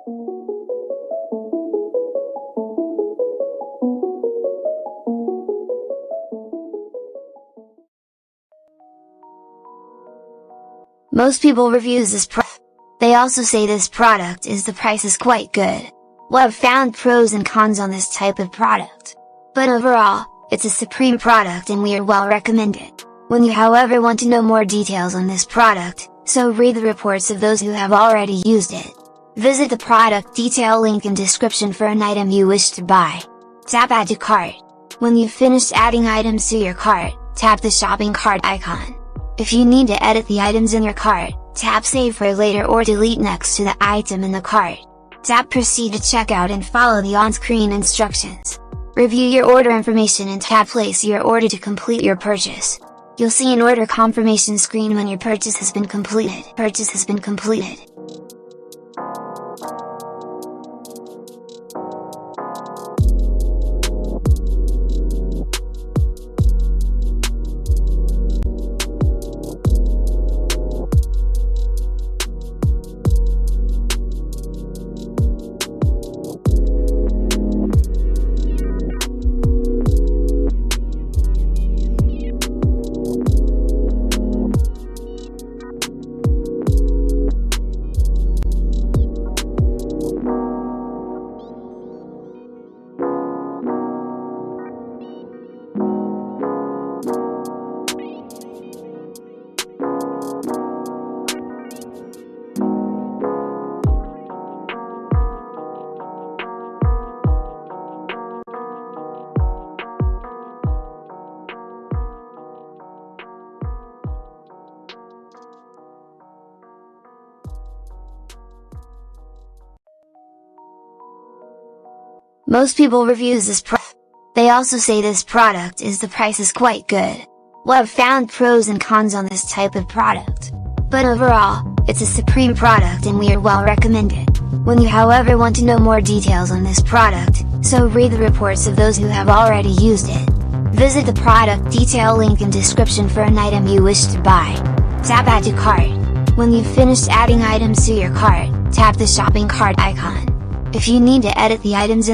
Most people reviews this product. They also say this product is the price is quite good. Well, I've found pros and cons on this type of product. But overall, it's a supreme product and we are well recommend it. When you however want to know more details on this product, so read the reports of those who have already used it. Visit the product detail link in description for an item you wish to buy. Tap Add to Cart. When you've finished adding items to your cart, tap the shopping cart icon. If you need to edit the items in your cart, tap Save for later or delete next to the item in the cart. Tap Proceed to checkout and follow the on-screen instructions. Review your order information and tap Place your order to complete your purchase. You'll see an order confirmation screen when your purchase has been completed. Most people reviews this product. They also say this product is the price is quite good. Well, I've found pros and cons on this type of product. But overall, it's a supreme product and we are well recommend it. When you however want to know more details on this product, so read the reports of those who have already used it. Visit the product detail link in description for an item you wish to buy. Tap Add to Cart. When you've finished adding items to your cart, tap the shopping cart icon. If you need to edit the items in